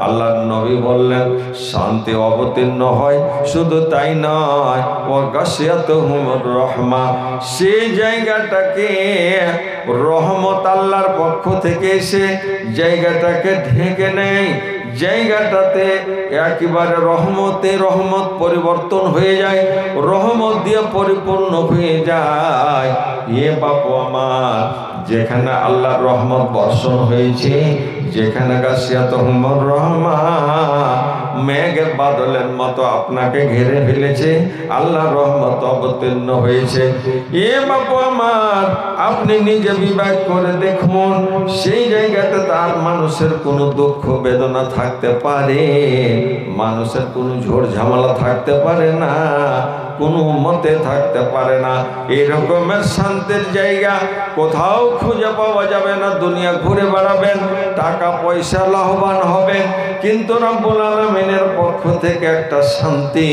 আল্লাহর নবী বললেন শান্তি অবতীর্ণ হয়। শুধু তাই নয়, ওয়া গাশিয়াতুহুমুর রাহমা, সেই জায়গাটাকে রহমত আল্লাহর পক্ষ থেকে এসে জায়গাটাকে ঢেকে নেয়। জায়গাটাতে একেবারে রহমতে রহমত পরিবর্তন হয়ে যায়, রহমত দিয়ে পরিপূর্ণ হয়ে যায়। এ বাপু আমার, যেখানে আল্লাহর রহমত বর্ষণ হয়েছে, যেখানে গাশিয়াতুহুমুর রাহমা মেঘের বাদলের মতো আপনাকে ঘিরে ফেলেছে, আল্লাহর রহমত অবতীর্ণ হয়েছে। এ বাপু আমার, আপনি নিজে বিবেক করে দেখুন, সেই জায়গাতে তার মানুষের কোনো দুঃখ বেদনা থাকতে পারে, মানুষের কোনো ঝড় ঝামেলা থাকতে পারে না, কোনো মতে থাকতে পারে না। এরকমের শান্তির জায়গা কোথাও খুঁজে পাওয়া যাবে না। দুনিয়া ঘুরে বেড়াবেন, টাকা পয়সা লাভবান হবেন, কিন্তু রব্বুল আলামিনের পক্ষ থেকে একটা শান্তি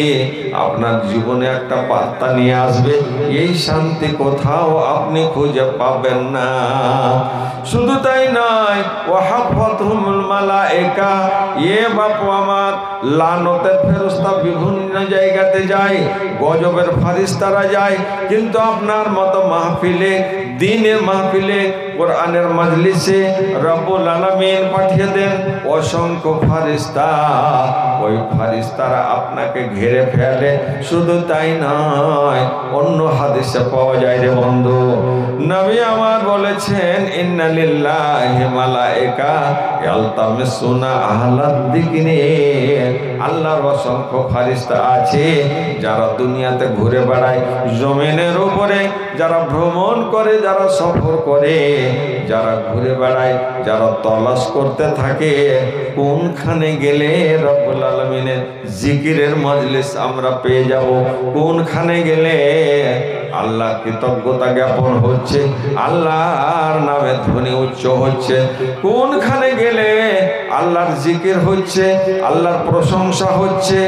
আপনার জীবনে একটা বার্তা নিয়ে আসবে। এই শান্তি কোথাও আপনি খুঁজে পাবেন না। শুধু তাই নয়, ওয়াহাফাতহুমুল মালায়েকা, এ বাপু আমার, লানতের ফেরেশতা বিভিন্ন জায়গাতে যায়, গজবের ফারিস্তারা যায়, কিন্তু আপনার মতো মাহফিলে, দ্বীনের মাহফিলে, কোরআনের মাজলিসে রব্বুল আলামিন পাঠিয়ে দেন অসংখ্য ফারিস্তা। ওই ফারিস্তারা আপনাকে ঘিরে ফেলে। শুধু তাই নয়, অন্য হাদিসে পাওয়া যায় রে বন্ধু, নবী আমার বলেছেন, ইন্না লিল্লাহি মালায়েকা ইয়ালতামিসুনা আহলাদ যিকরি, আল্লাহর অসংখ্য ফারিস্তা আছে যারা দুনিয়াতে ঘুরে বেড়ায়, জমিনের উপরে যারা ভ্রমণ করে, যারা সফর করে, যারা ঘুরে বেড়ায়, যারা তলাশ করতে থাকে কোনখানে গেলে রব্বুল আলামিনের জিকিরের মজলিস আমরা পেয়ে যাব, কোনখানে গেলে আল্লাহ কৃতজ্ঞতা জ্ঞাপন হচ্ছে, আল্লাহর নামে ধ্বনি উচ্চ হচ্ছে, কোনখানে গেলে আল্লাহর জিকির হচ্ছে, আল্লাহর প্রশংসা হচ্ছে,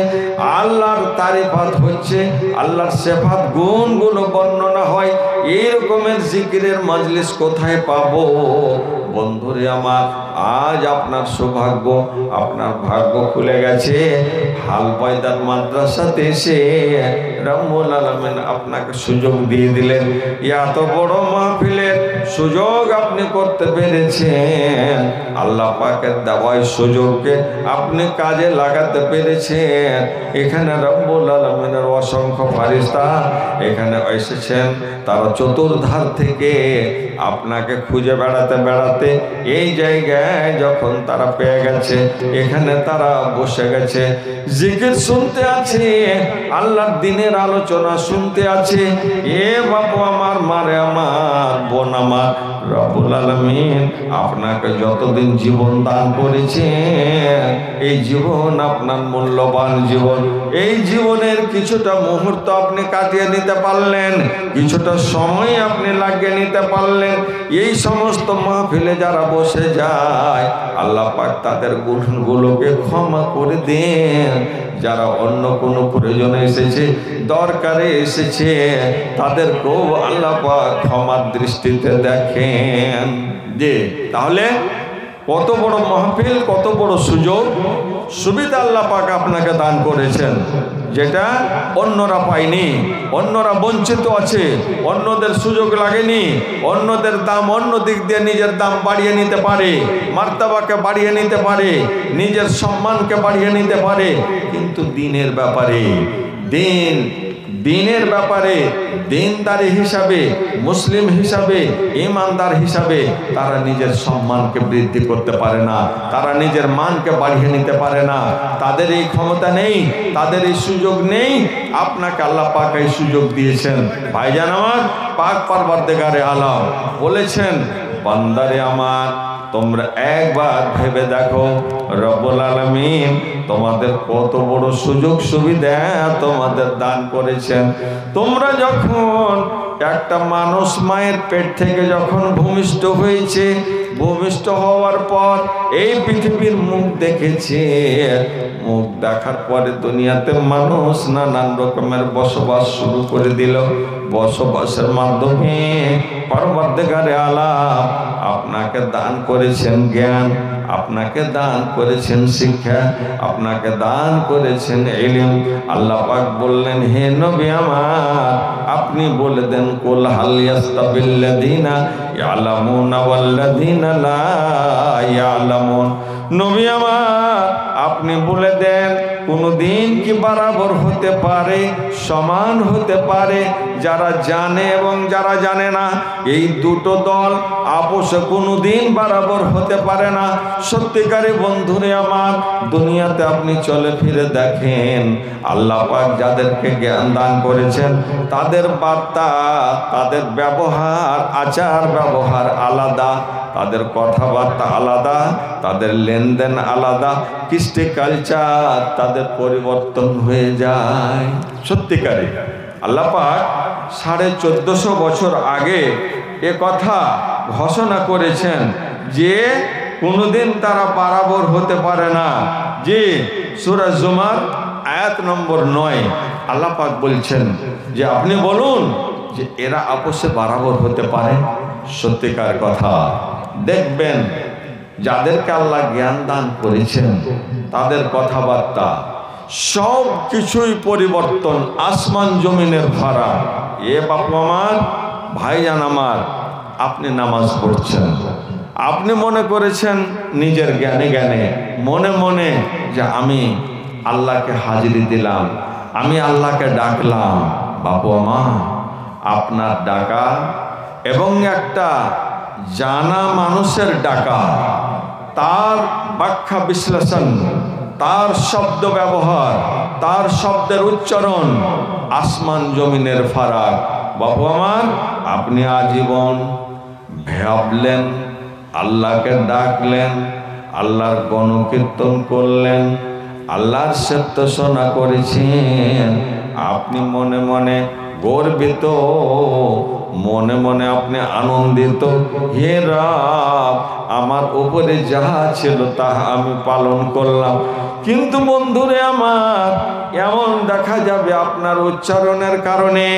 আল্লাহর তারিফাত হচ্ছে, আল্লাহর সিফাত গুণগুলো বর্ণনা হয়, এই রকমের জিকিরের মজলিস কোথায় পাবো? বন্ধুরে আমার, আজ আপনার সৌভাগ্য, আপনার ভাগ্য খুলে গেছে। হাল পয়দার মাদ্রাসাতে এসে রব্বুল আলামিন আপনাকে সুযোগ দিয়ে দিলেন। এত বড় মাহফিলের সুযোগ আপনি করতে পেরেছেন, আল্লাহ পাকের দেওয়া সুযোগকে আপনি কাজে লাগাতে পেরেছেন। এখানে রব্বুল আলামিনের অসংখ্য ফারিস্তা এখানে এসেছেন, তারা চতুর্ধার থেকে আপনাকে খুঁজে বেড়াতে বেড়াতে এই জায়গায় যখন তারা পেয়ে গেছে, এখানে তারা বসে গেছে, জিকির শুনতে আছে, আল্লাহর দ্বীনের আলোচনা শুনতে আছে। এ বাপু আমার, মারে আমার, বোন আমার, রব্বুল আলামিন আপনাকে যতদিন জীবন দান করেছেন, এই জীবন আপনার মূল্যবান জীবন, এই জীবনের কিছুটা মুহূর্ত আপনি কাটিয়ে নিতে পারলেন, কিছুটা সময় আপনি লাগিয়ে নিতে পারলেন। এই সমস্ত মাহফিলে যারা বসে যায়, আল্লাহ পাক তাদের গুণগুলোকে ক্ষমা করে দেন। যারা অন্য কোনো প্রয়োজনে এসেছে, দরকারে এসেছে, তাদেরকেও আল্লাহ পাক ক্ষমার দৃষ্টিতে দেখেন। যে তাহলে কত বড় মাহফিল, কত বড় সুযোগ সুবিধা আল্লাহ পাক আপনাকে দান করেছেন, যেটা অন্যরা পায়নি, অন্যরা বঞ্চিত আছে, অন্যদের সুযোগ লাগেনি, অন্যদের দাম অন্য দিক দিয়ে নিজের দাম বাড়িয়ে নিতে পারে, মার্তাবাকে বাড়িয়ে নিতে পারে, নিজের সম্মানকে বাড়িয়ে নিতে পারে, কিন্তু দ্বীনের ব্যাপারে, দ্বীনের ব্যাপারে, দ্বীনদারি হিসাবে, মুসলিম হিসাবে, ইমানদার হিসাবে তারা নিজের সম্মানকে বৃদ্ধি করতে পারে না, তারা নিজের মানকে বাড়িয়ে নিতে পারে না। তাদের এই ক্ষমতা নেই, তাদের এই সুযোগ নেই। আপনাকে আল্লাহ পাক এই সুযোগ দিয়েছেন। ভাইজান আমার, পাক পরবর্তীকারে আলম বলেছেন, বান্দারে আমার, তোমরা একবার ভেবে দেখো রব্বুল আলামিন তোমাদের কত বড় সুযোগ সুবিধা তোমাদের দান করেছেন। তোমরা যখন একটা মানুষ মায়ের পেট থেকে যখন ভূমিষ্ঠ হয়েছে, ভূমিষ্ঠ হওয়ার পর এই পৃথিবীর মুখ দেখেছে, মুখ দেখার পরে দুনিয়াতে মানুষ নানান রকমের বসবাস শুরু করে দিল। বসবাসের মাধ্যমে পরবর্তীকারে আলাম আপনাকে দান করেছেন জ্ঞান, আপনাকে দান করেছেন শিক্ষা, আপনাকে দান করেছেন ইলম। আল্লাহ পাক বললেন, হে নবী আমার, আপনি বলে দেন, কুল হাল ইয়াস্তাবিল্লাযীনা ইয়ালামুনা ওয়াল্লাযীনা লা ইয়ালামুন। নবী আমার, আপনি বলে দেন, কোনদিন কি বরাবর হতে পারে, সমান হতে পারে যারা জানে এবং যারা জানে না? এই দুটো দল আপোষে কোনদিন বরাবর হতে পারে না। সত্যিকারে বন্ধুরে আমার, দুনিয়াতে আপনি চলে ফিরে দেখেন, আল্লাহ পাক যাদেরকে জ্ঞান দান করেছেন তাদের বার্তা, তাদের ব্যবহার, আচার ব্যবহার আলাদা, তাদের কথাবার্তা আলাদা, তাদের লেনদেন আলাদা, কৃষ্টি কালচার তাদের পরিবর্তন হয়ে যায়। সত্যিকারে আল্লাহ পাক 1450 বছর আগে এ কথা ঘোষণা করেছেন যে কোনোদিন তারা বরাবর হতে পারে না। যে সূরা জুমার আয়াত নম্বর 9 আল্লাহ পাক বলছেন যে আপনি বলুন যে এরা আপোষে বরাবর হতে পারে। সত্যিকার কথা। দেখবেন যাদেরকে আল্লাহ জ্ঞান দান করেছেন তাদের কথাবার্তা সব কিছুই পরিবর্তন, আসমান জমিনের ফারাক। এ বাপু আমার, ভাইজান আমার, আপনি নামাজ পড়ছেন, আপনি মনে করেছেন নিজের জ্ঞানে জ্ঞানে, মনে মনে যে আমি আল্লাহকে হাজিরি দিলাম, আমি আল্লাহকে ডাকলাম। বাপু আমার, আপনার ডাকা এবং একটা জানা মানুষের ডাকা, তার ব্যাখ্যা বিশ্লেষণ, তার শব্দ ব্যবহার, তার শব্দের উচ্চারণ, আসমান জমিনের ফারাক। বাবু আমার, আপনি আজীবন ভাবলেন, আল্লাহকে ডাকলেন, আল্লাহর গণকীর্তন করলেন, আল্লাহর সত্যসনা করেছেন, আপনি মনে মনে গর্বিত, মনে মনে আপনি আনন্দিত, হে রব, আমার উপরে যাহা ছিল তাহা আমি পালন করলাম। কিন্তু বন্ধুরে আমার, এমন দেখা যাবে আপনার উচ্চারণের কারণে,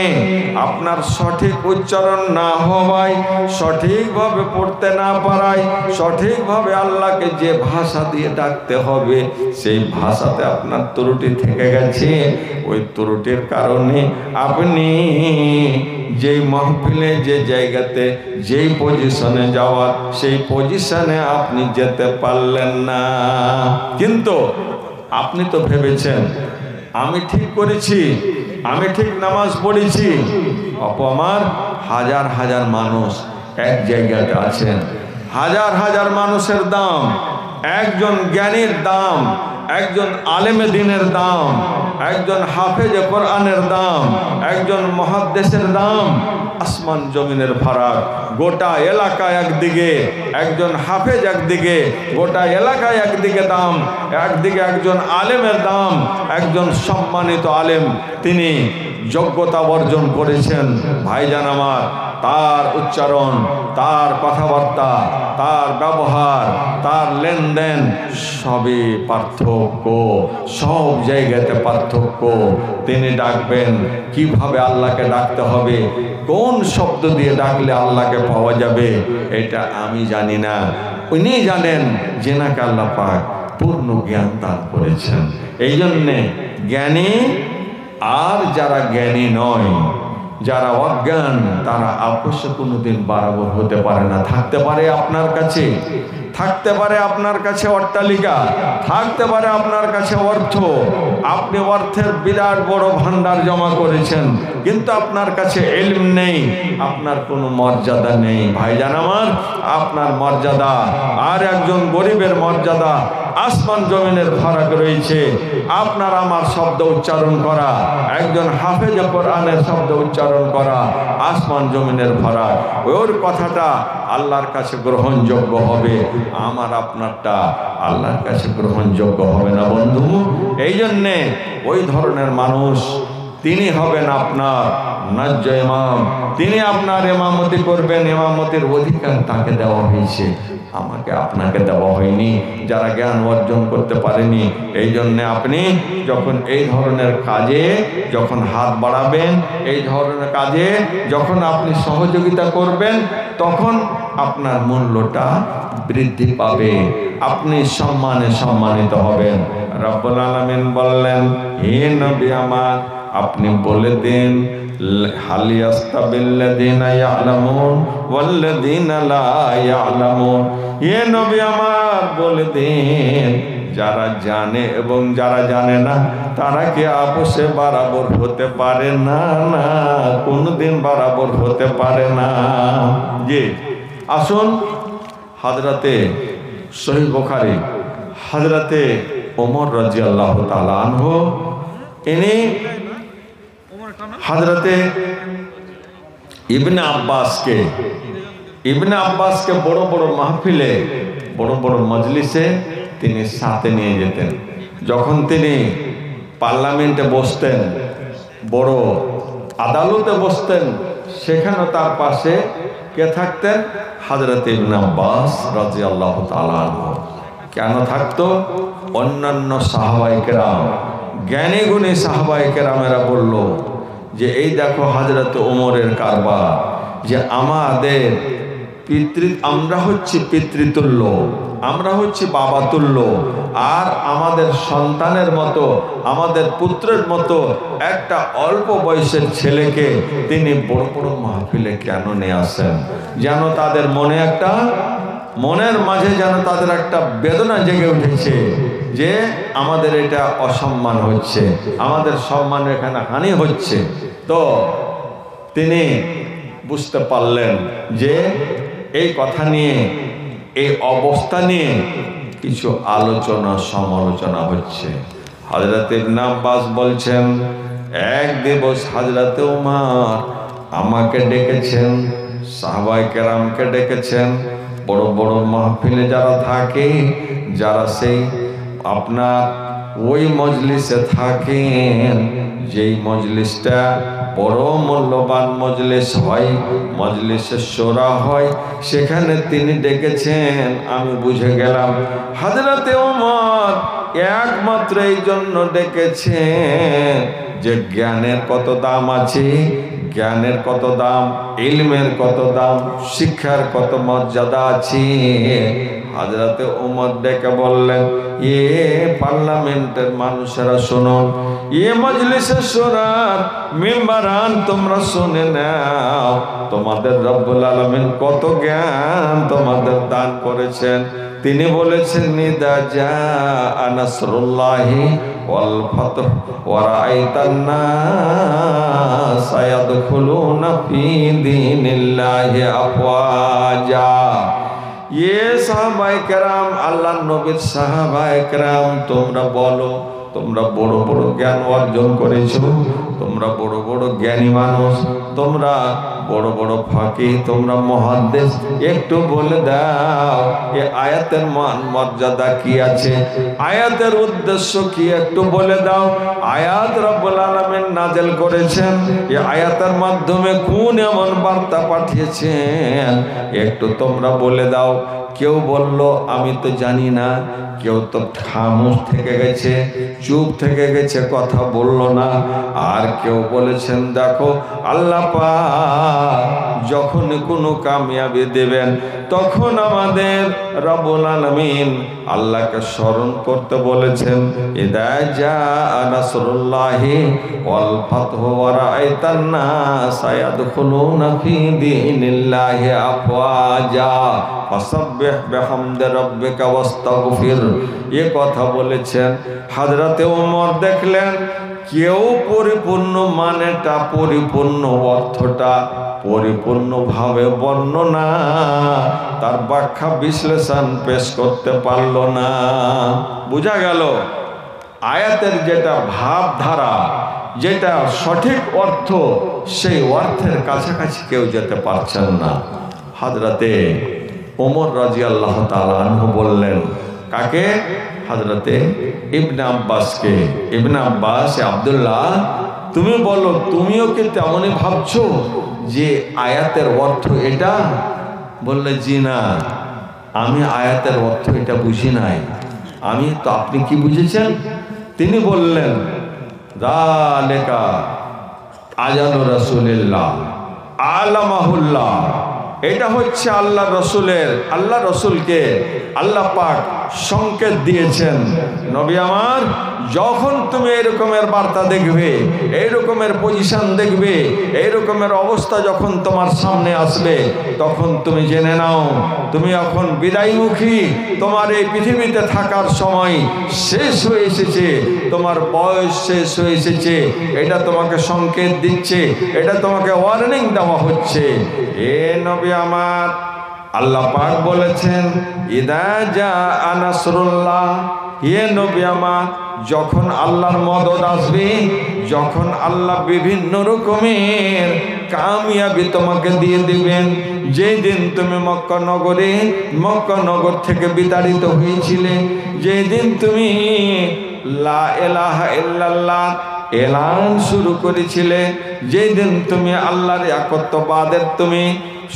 আপনার সঠিক উচ্চারণ না হওয়ায়, সঠিকভাবে পড়তে না পারায়, সঠিকভাবে আল্লাহকে যে ভাষা দিয়ে ডাকতে হবে সেই ভাষাতে আপনার ত্রুটি থেকে গেছে। ওই ত্রুটির কারণে আপনি যেই মাহফিলে, যে জায়গাতে, যেই পজিশনে যাওয়ার সেই পজিশনে আপনি যেতে পারলেন না। কিন্তু আপনি তো ভেবেছেন আমি ঠিক করেছি, আমি ঠিক নামাজ পড়েছি। আমার হাজার হাজার মানুষ এক জায়গাতে আছেন, হাজার হাজার মানুষের দাম, একজন জ্ঞানীর দাম, একজন আলেমে দ্বীনের দাম, একজন হাফেজে কোরআনের দাম, একজন মুহাদ্দিসের দাম আসমান জমিনের ফারাক। গোটা এলাকায় একদিকে একজন হাফেজ, একদিকে গোটা এলাকায় একদিকে দাম, একদিকে একজন আলেমের দাম, একজন সম্মানিত আলেম, তিনি যোগ্যতা অর্জন করেছেন। ভাইজান আমার, তার উচ্চারণ, তার কথাবার্তা, তার ব্যবহার, তার লেনদেন সবই পার্থক্য, সব জায়গাতে পার্থক্য। তিনি ডাকবেন কিভাবে, আল্লাহকে ডাকতে হবে, কোন শব্দ দিয়ে ডাকলে আল্লাহকে পাওয়া যাবে, এটা আমি জানি না, উনি জানেন, যেনাকে আল্লাহ পাক পূর্ণ জ্ঞান দান করেছেন। এই জন্যে জ্ঞানী আর যারা জ্ঞানী নয়, যারা অজ্ঞান, তারা আপোষে কোনোদিন বরাবর হতে পারে না। থাকতে পারে আপনার কাছে, থাকতে পারে আপনার কাছে অট্টালিকা, থাকতে পারে আপনার কাছে অর্থ, আপনি অর্থের বিরাট বড় ভান্ডার জমা করেছেন, কিন্তু আপনার কাছে ইলম নেই, আপনার কোনো মর্যাদা নেই। ভাইজান আমার, আপনার মর্যাদা আর একজন গরিবের মর্যাদা আসমান জমিনের ফারাক রয়েছে। আপনার আমার শব্দ উচ্চারণ করা, একজন হাফেজে কোরআনের শব্দ উচ্চারণ করা, আসমান জমিনের ফারাক। ওর কথাটা আল্লাহর কাছে গ্রহণযোগ্য হবে, আমার আপনারটা আল্লাহর কাছে গ্রহণযোগ্য হবে না বন্ধু। এই জন্যে ওই ধরনের মানুষ, তিনি হবেন আপনার ন্যায্য ইমাম, তিনি আপনার ইমামতি করবেন, ইমামতির অধিকার তাকে দেওয়া হয়েছে। আমাকে আপনাকে দেওয়া হয়নি, যারা জ্ঞান অর্জন করতে পারেনি। এই জন্যে আপনি যখন এই ধরনের কাজে যখন হাত বাড়াবেন, এই ধরনের কাজে যখন আপনি সহযোগিতা করবেন, তখন আপনার মূল্যটা বৃদ্ধি পাবে, আপনি সম্মানে সম্মানিত হবেন। রব্বুল আলামিন বললেন, হে নবী আমার, আপনি বলে দিন, হাল ইয়াস্তাবিল্লাযীনা ইয়ালামুন ওয়াল্লাযীনা লা ইয়ালামুন। হে নবী আমার, বলে দিন, যারা জানে এবং যারা জানে না তারা কি আপোষে বরাবর হতে পারে না? না, কোনদিন বরাবর হতে পারে না। জি, আসুন হযরতে সহিহ বুখারী, হযরতে ওমর রাদিয়াল্লাহু তাআলা আনহু, ইনি হযরতে ইবনে আব্বাসকে বড় বড় মাহফিলে, বড় বড় মজলিসে তিনি সাথে নিয়ে যেতেন। যখন তিনি পার্লামেন্টে বসতেন, বড় আদালতে বসতেন, সেখানে তার পাশে কে থাকতেন? হযরত ইবনে আব্বাস রাদিয়াল্লাহু তাআলা আনহু। কেন থাকতো? অন্যান্য সাহাবায়ে কেরাম, জ্ঞানী গুণী সাহাবায়ে কেরামেরা বলল যে এই দেখো হযরত ওমরের কারবার, যে আমাদের আমরা হচ্ছি পিতৃতুল্য, আমরা হচ্ছি বাবা তুল্য, আর আমাদের সন্তানের মতো, আমাদের পুত্রের মতো একটা অল্প বয়সের ছেলেকে তিনি বড় বড় মাহফিলে কেন নিয়ে আসেন? যেন তাদের মনে একটা, মনের মাঝে যেন তাদের একটা বেদনা জেগে উঠেছে যে আমাদের এটা অসম্মান হচ্ছে, আমাদের সম্মান এখানে হানি হচ্ছে। তো তিনি বুঝতে পারলেন যে এই কথা নিয়ে, এই অবস্থা নিয়ে কিছু আলোচনা সমালোচনা হচ্ছে। হযরত ইবনে আব্বাস বলছেন, এক দিবস হযরত ওমর আমাকে ডেকেছেন, সাহাবায়ে কেরামকে ডেকেছেন। বড় বড় মাহফিলে যারা থাকে, যারা সেই আপনার ওই মজলিসে থাকেন, যেই মজলিসটা বড় মূল্যবান মজলিস হয়, মজলিসে শোরা হয়, সেখানে তিনি ডেকেছেন। আমি বুঝে গেলাম হযরতে ওমর একমাত্র এই জন্য ডেকেছেন যে জ্ঞানের কত দাম আছে, জ্ঞানের কত দাম, ইলমের কত দাম, শিক্ষার কত মর্যাদা আছে। হযরতে ওমর ডেকে বললেন, এ পার্লামেন্টের মানুষেরা শোনো, এ মজলিসে শোরার মেম্বারান, তোমরা শুনে নাও, তোমাদের রব্বুল আলামিন কত জ্ঞান তোমাদের দান করেছেন। তিনি বলেছেন, নিদা জাআ নাসরুল্লাহি ওয়াল ফাতহ ওয়া রাআইতান নাস ইয়াদখুলুনা ফি দীনিল্লাহি আফওয়াজা। ইয়ে সাহাবায়ে কেরাম, আল্লাহর নবীর সাহাবায়ে কেরাম, তোমরা বলো, তোমরা বড় বড় জ্ঞান অর্জন করেছো, তোমরা বড় বড় জ্ঞানী মানুষ, তোমরা বড় বড় ফাকিহ, তোমরা মুহাদ্দিস, একটু বলে দাও এই আয়াতের মান মর্যাদা কি আছে, আয়াতের উদ্দেশ্য কি, একটু বলে দাও। আয়াত রব্বুল আলামিন নাযিল করেছেন, এই আয়াতের মাধ্যমে কোন এমন বার্তা পাঠিয়েছেন, একটু তোমরা বলে দাও। কেউ বলল আমি তো জানি না, কেউ তো খামোশ থেকে গেছে, চুপ থেকে গেছে, কথা বলল না। আর কেউ বলেছেন, দেখো আল্লাহ পাক যখন কোনো কামিয়াবি দেবেন, তখন আমাদের রব্বুল আলামিন আল্লাহকে স্মরণ করতে বলেছেন। ইদা জাআ নাসরুল্লাহি ওয়াল ফাতহু ওয়া রাআইতান নাসা ইয়াদখুলুনা ফি দীনিল্লাহি আফওয়াজা ফাসাব্বিহ বিহামদি রাব্বিকা ওয়াস্তাগফির। এ কথা বলেছেন। হযরতে ওমর দেখলেন কেউ পরিপূর্ণ মানেটা, পরিপূর্ণ অর্থটা পরিপূর্ণভাবে বর্ণনা, তার ব্যাখ্যা বিশ্লেষণ পেশ করতে পারল না। বোঝা গেল আয়াতের যেটা ভাবধারা, যেটা সঠিক অর্থ, সেই অর্থের কাছাকাছি কেউ যেতে পারছেন না। হযরতে ওমর রাদিয়াল্লাহু তাআলা আনহু বললেন, কাকে? হযরতে ইবনে আব্বাসকে। ইবনে আব্বাস, আব্দুল্লাহ, তুমি বলো, তুমিও কি তেমনই ভাবছো যে আয়াতের অর্থ এটা? বললে, জি না, আমি আয়াতের অর্থ এটা বুঝি নাই। আমি তো, আপনি কি বুঝেছেন? তিনি বললেন যালেকা আজানু রাসূলিল্লাহ আলামাহুল্লাহ, এটা হচ্ছে আল্লাহ রসুলের, আল্লাহ রসুলকে আল্লাহ পাক সংকেত দিয়েছেন। নবী আমার, যখন তুমি এরকমের বার্তা দেখবে, এইরকমের পজিশন দেখবে, এইরকমের অবস্থা যখন তোমার সামনে আসবে, তখন তুমি জেনে নাও তুমি এখন বিদায়মুখী, তোমার এই পৃথিবীতে থাকার সময় শেষ হয়ে এসেছে, তোমার বয়স শেষ হয়ে এসেছে। এটা তোমাকে সংকেত দিচ্ছে, এটা তোমাকে ওয়ার্নিং দেওয়া হচ্ছে। এ নবী আমার, আল্লাহ পাক বলেছেন ইদা জাআ নাসরুল্লাহ, হে নবী আমার, যখন আল্লাহর মদদ আসবে, যখন আল্লাহ বিভিন্ন রকমের কামিয়াবি তোমাকে দিয়ে দিবেন, যেই দিন তুমি মক্কা নগর থেকে বিতাড়িত হয়েছিলে, যেই দিন তুমি লা ইলাহা ইল্লাল্লাহ এলান শুরু করেছিলে, যেই দিন তুমি আল্লাহর একত্ববাদের তুমি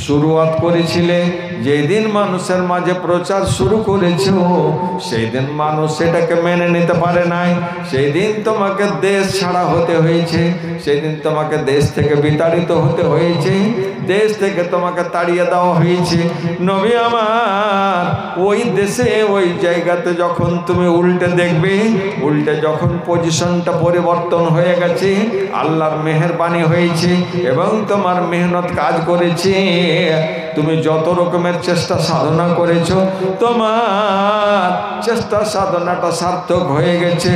শুরুয়াত করেছিলে, যেদিন মানুষের মাঝে প্রচার শুরু করেছো, সেই দিন মানুষ সেটাকে মেনে নিতে পারে নাই, সেই দিন তোমাকে দেশ ছাড়া হতে হয়েছে, সেই দিন তোমাকে দেশ থেকে বিতাড়িত হতে হয়েছে, দেশ থেকে তোমাকে তাড়িয়ে দেওয়া হয়েছে। নবী আমার, ওই দেশে ওই জায়গাতে যখন তুমি উল্টে দেখবে, উল্টে যখন পজিশনটা পরিবর্তন হয়ে গেছে, আল্লাহর মেহেরবানি হয়েছে এবং তোমার মেহনত কাজ করেছে, তুমি যত রকমের চেষ্টা সাধনা করেছো, তোমার চেষ্টা সাধনাটা সার্থক হয়ে গেছে।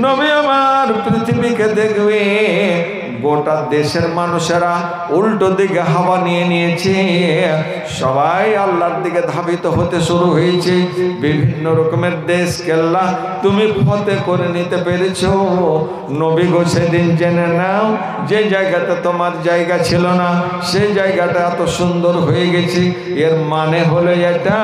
নবী আমার, পৃথিবীকে দেখবে গোটা দেশের মানুষেরা উল্টো দিকে হাওয়া নিয়ে নিয়েছে, সবাই আল্লাহর দিকে ধাবিত হতে শুরু হয়েছে। বিভিন্ন রকমের দেশ কেল্লা তুমি ফতে করে নিতে পেরেছো। নবী গো, সেদিন জেনে নাও, যে জায়গাতে তোমার জায়গা ছিল না, সেই জায়গাটা এত সুন্দর হয়ে গেছে। এর মানে হলো এটা,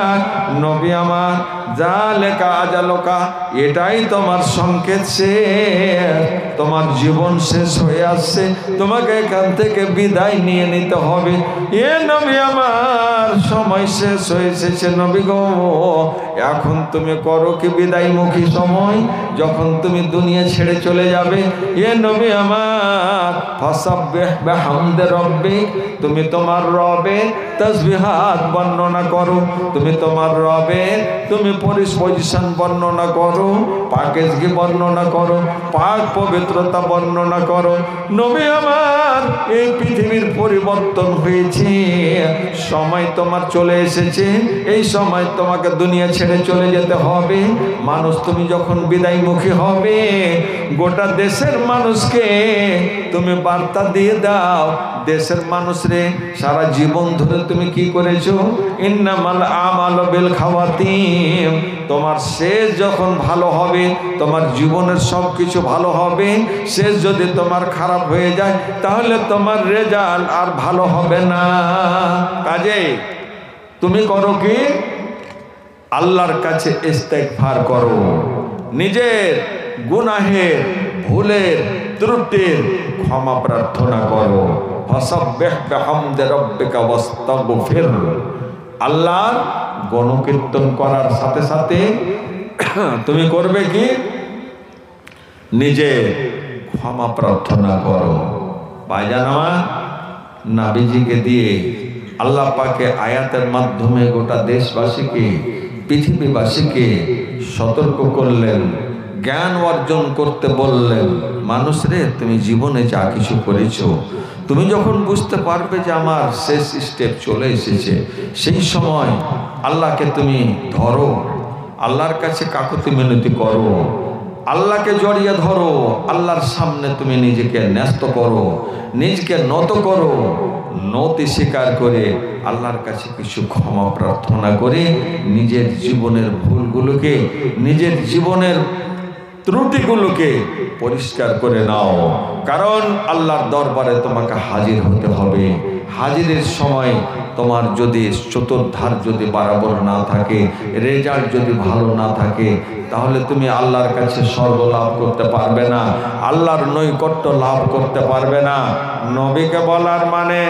নবী আমার, যালেকা আজালুকা, এটাই তোমার সংকেত শেষ, তোমার জীবন শেষ হয়ে আসছে, তোমাকে এখান থেকে বিদায় নিয়ে নিতে হবে। এ নবী আমার, সময় শেষ হয়ে এসেছে। নবী গো, এখন তুমি করো কি বিদায়মুখী সময়, যখন তুমি দুনিয়া ছেড়ে চলে যাবে। এ নবী আমার, ফাসাব্বিহ বিহামদি রাব্বিক, তুমি তোমার রবের তাসবিহাত বর্ণনা করো, তুমি তোমার রবের তুমি পজিশন বর্ণনা করো, পাকেজগি বর্ণনা করো, পাক পবিত্রতা বর্ণনা করো। নবী আমার, এই পৃথিবীর পরিবর্তন হয়েছে, সময় তোমার চলে এসেছে, এই সময় তোমাকে দুনিয়া ছেড়ে চলে যেতে হবে। মানুষ তুমি যখন বিদায়মুখী হবে, গোটা দেশের মানুষকে তুমি বার্তা দিয়ে দাও, দেশের মানুষরে সারা জীবন ধরে তুমি কি করেছো, ইন্নামাল আমালু বিল খাওয়াতিম, তোমার শেষ যখন ভালো হবে, তোমার জীবনের সব কিছু ভালো হবে, শেষ যদি তোমার খারাপ হয়ে যায়, তাহলে তোমার রেজাল্ট আর ভালো হবে না। কাজে তুমি করো কি, আল্লাহর কাছে ইস্তেগফার করো, নিজের গুনাহের ভুলের ত্রুটির ক্ষমা প্রার্থনা করো। ফাসাব্বিহ বিহামদি রাব্বিকা ওয়াস্তাগফির, আল্লাহর গণকীর্তন করার সাথে সাথে তুমি করবে কি, নিজে ক্ষমা প্রার্থনা করো। ভাইজান আমার, নবীজিকে দিয়ে আল্লাহ পাকে আয়াতের মাধ্যমে গোটা দেশবাসীকে, পৃথিবীবাসীকে সতর্ক করলেন, জ্ঞান অর্জন করতে বললেন। মানুষ রে, তুমি জীবনে যা কিছু করেছো, তুমি যখন বুঝতে পারবে যে আমার শেষ স্টেপ চলে এসেছে, সেই সময় আল্লাহকে তুমি ধরো, আল্লাহর কাছে কাকুতি মিনতি করো, আল্লাহকে জড়িয়ে ধরো, আল্লাহর সামনে তুমি নিজেকে ন্যস্ত করো, নিজকে নত করো, নতি স্বীকার করে আল্লাহর কাছে কিছু ক্ষমা প্রার্থনা করে নিজের জীবনের ভুলগুলোকে, নিজের জীবনের ত্রুটিগুলোকে পরিষ্কার করে নাও, কারণ আল্লাহর দরবারে তোমাকে হাজির হতে হবে। হাজিরের সময় তোমার যদি চতুর্ধার যদি বরাবর না থাকে, রেজাল্ট যদি ভালো না থাকে, তাহলে তুমি আল্লাহর কাছে স্বর্গ লাভ করতে পারবে না, আল্লাহর নৈকট্য লাভ করতে পারবে না। নবীকে বলার মানে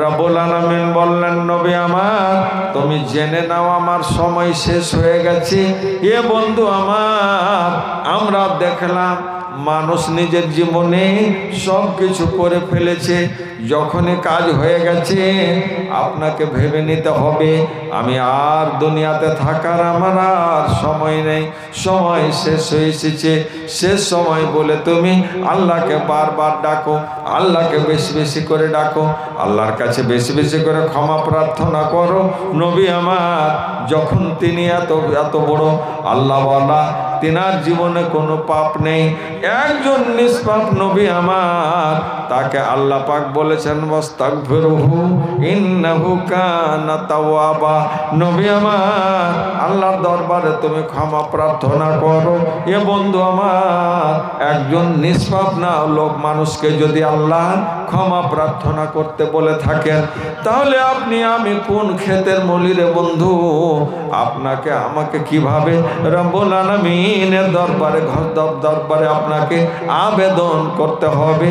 রব্বুল আলামিন বললেন, নবী আমার তুমি জেনে নাও আমার সময় শেষ হয়ে গেছে। এ বন্ধু আমার, আমরা দেখলাম মানুষ নিজের জীবনে সব কিছু করে ফেলেছে, যখনই কাজ হয়ে গেছে আপনাকে ভেবে নিতে হবে আমি আর দুনিয়াতে থাকার আমার আর সময় নেই, সময় শেষ হয়ে এসেছে। শেষ সময় বলে তুমি আল্লাহকে বারবার ডাকো, আল্লাহকে বেশি বেশি করে ডাকো, আল্লাহর কাছে বেশি বেশি করে ক্ষমা প্রার্থনা করো। নবী আমার যখন তিনি এত বড় আল্লাহওয়ালা, তিনার জীবনে কোনো পাপ নেই, একজন নিষ্পাপ নবী আমার, তাকে আল্লাহ পাক বলেছেন ওয়াস্তাগফিরুহু ইন্নাহু কানা তাওয়াবা। নবী আমার আল্লাহর দরবারে তুমি ক্ষমা প্রার্থনা করো। এ বন্ধু আমার, একজন নিষ্পাপ না লোক মানুষকে যদি আল্লাহ ক্ষমা প্রার্থনা করতে বলে থাকেন, তাহলে আপনি আমি কোন ক্ষেতের মলিরে বন্ধু? আপনাকে আমাকে কিভাবে রব্বুল আলামিনের দরবারে আপনাকে আবেদন করতে হবে।